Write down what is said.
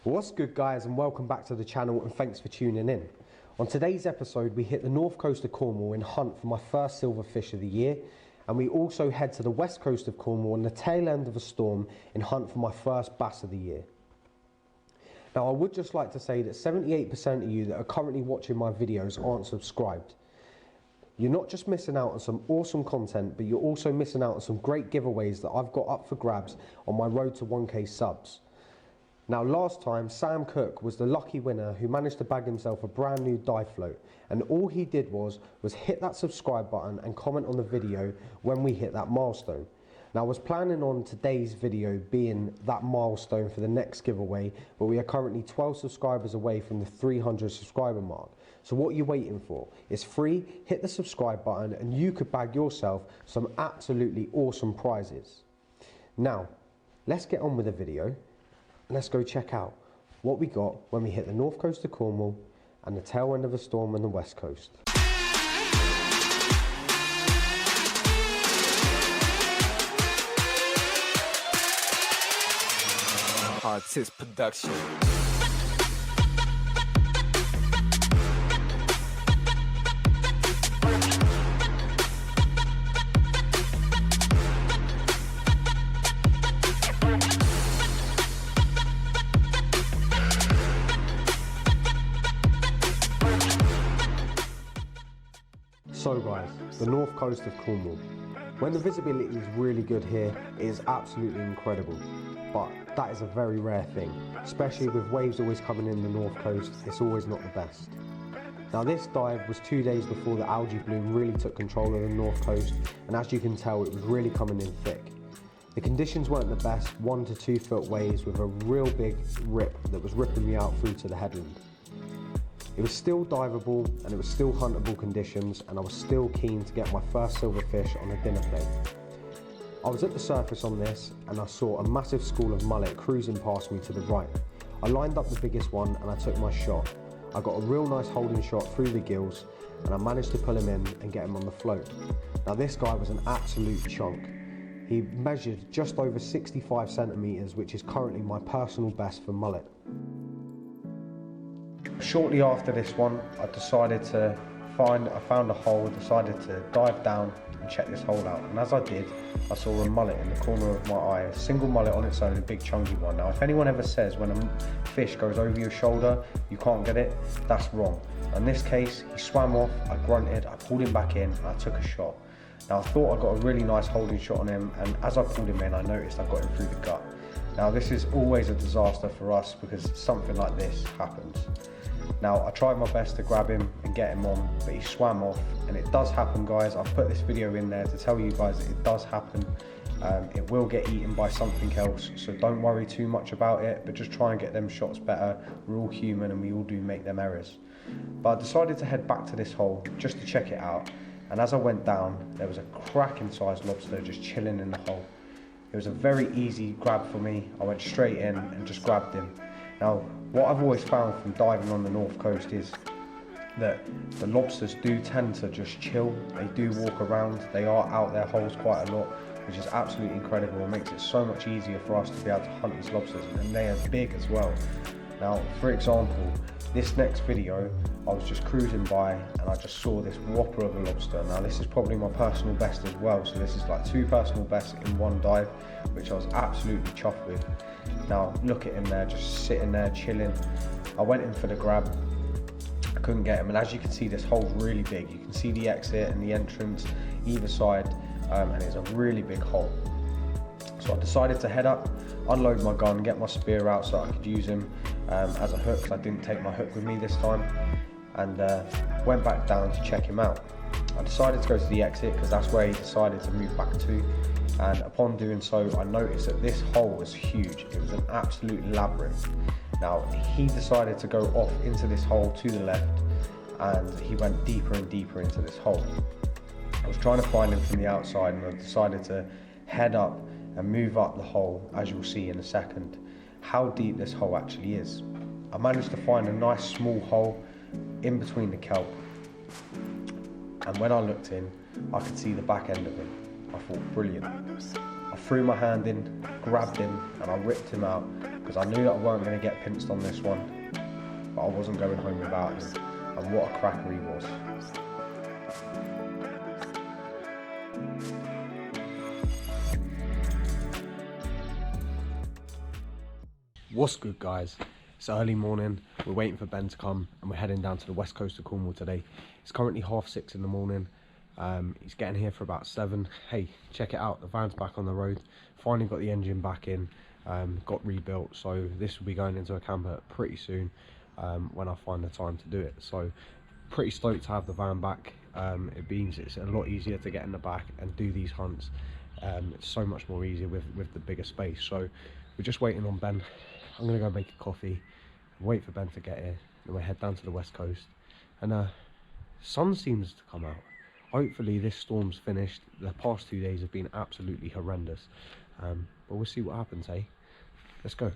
What's good, guys, and welcome back to the channel, and thanks for tuning in. On today's episode we hit the north coast of Cornwall in hunt for my first silver fish of the year, and we also head to the west coast of Cornwall on the tail end of a storm in hunt for my first bass of the year. Now, I would just like to say that 78% of you that are currently watching my videos aren't subscribed. You're not just missing out on some awesome content, but you're also missing out on some great giveaways that I've got up for grabs on my road to 1K subs. Now, last time Sam Cook was the lucky winner who managed to bag himself a brand new dive float, and all he did was hit that subscribe button and comment on the video when we hit that milestone. Now, I was planning on today's video being that milestone for the next giveaway, but we are currently 12 subscribers away from the 300 subscriber mark. So what are you waiting for? It's free, hit the subscribe button and you could bag yourself some absolutely awesome prizes. Now, let's get on with the video. Let's go check out what we got when we hit the north coast of Cornwall and the tail end of a storm on the west coast. Artist production. So guys, the north coast of Cornwall. When the visibility is really good here, it is absolutely incredible. But that is a very rare thing, especially with waves always coming in the north coast. It's always not the best. Now, this dive was 2 days before the algae bloom really took control of the north coast, and as you can tell, it was really coming in thick. The conditions weren't the best, 1 to 2 foot waves with a real big rip that was ripping me out through to the headland. It was still diveable and it was still huntable conditions, and I was still keen to get my first silver fish on a dinner plate. I was at the surface on this and I saw a massive school of mullet cruising past me to the right. I lined up the biggest one and I took my shot. I got a real nice holding shot through the gills and I managed to pull him in and get him on the float. Now, this guy was an absolute chunk. He measured just over 65 centimeters, which is currently my personal best for mullet. Shortly after this one, I found a hole, decided to dive down and check this hole out. And as I did, I saw a mullet in the corner of my eye, a single mullet on its own, a big chunky one. Now, if anyone ever says when a fish goes over your shoulder, you can't get it, that's wrong. In this case, he swam off, I grunted, I pulled him back in, and I took a shot. Now, I thought I got a really nice holding shot on him, and as I pulled him in, I noticed I got him through the gut. Now, this is always a disaster for us because something like this happens. Now, I tried my best to grab him and get him on, but he swam off, and it does happen, guys. I've put this video in there to tell you guys that it does happen. It will get eaten by something else, so don't worry too much about it, but just try and get them shots better. We're all human and we all do make them errors. But I decided to head back to this hole just to check it out, and as I went down, there was a cracking sized lobster just chilling in the hole. It was a very easy grab for me. I went straight in and just grabbed him. Now, what I've always found from diving on the north coast is that the lobsters do tend to just chill. They do walk around. They are out their holes quite a lot, which is absolutely incredible. It makes it so much easier for us to be able to hunt these lobsters, and they are big as well. Now, for example, this next video, I was just cruising by and I just saw this whopper of a lobster. Now, this is probably my personal best as well, so this is like 2 personal bests in one dive, which I was absolutely chuffed with. Now, look at him there, just sitting there chilling. I went in for the grab, I couldn't get him, and as you can see, this hole's really big. You can see the exit and the entrance either side, and it's a really big hole. So I decided to head up, unload my gun, get my spear out so I could use him as a hook, because I didn't take my hook with me this time, and went back down to check him out. I decided to go to the exit because that's where he decided to move back to, and upon doing so, I noticed that this hole was huge. It was an absolute labyrinth. Now, he decided to go off into this hole to the left, and he went deeper and deeper into this hole. I was trying to find him from the outside, and I decided to head up and move up the hole, as you'll see in a second, how deep this hole actually is. I managed to find a nice small hole in between the kelp, and when I looked in, I could see the back end of him. I thought, brilliant. I threw my hand in, grabbed him, and I ripped him out, because I knew that I weren't going to get pinched on this one, but I wasn't going home without him. And what a cracker he was. What's good, guys? It's early morning, we're waiting for Ben to come and we're heading down to the west coast of Cornwall today. It's currently 6:30 in the morning. He's getting here for about 7. Hey, check it out, the van's back on the road. Finally got the engine back in, got rebuilt, so this will be going into a camper pretty soon when I find the time to do it. So pretty stoked to have the van back. It means it's a lot easier to get in the back and do these hunts. It's so much more easier with the bigger space. So we're just waiting on Ben. I'm gonna go make a coffee, wait for Ben to get here, and we'll head down to the west coast. And sun seems to come out. Hopefully this storm's finished. The past 2 days have been absolutely horrendous, but we'll see what happens, eh? Let's go.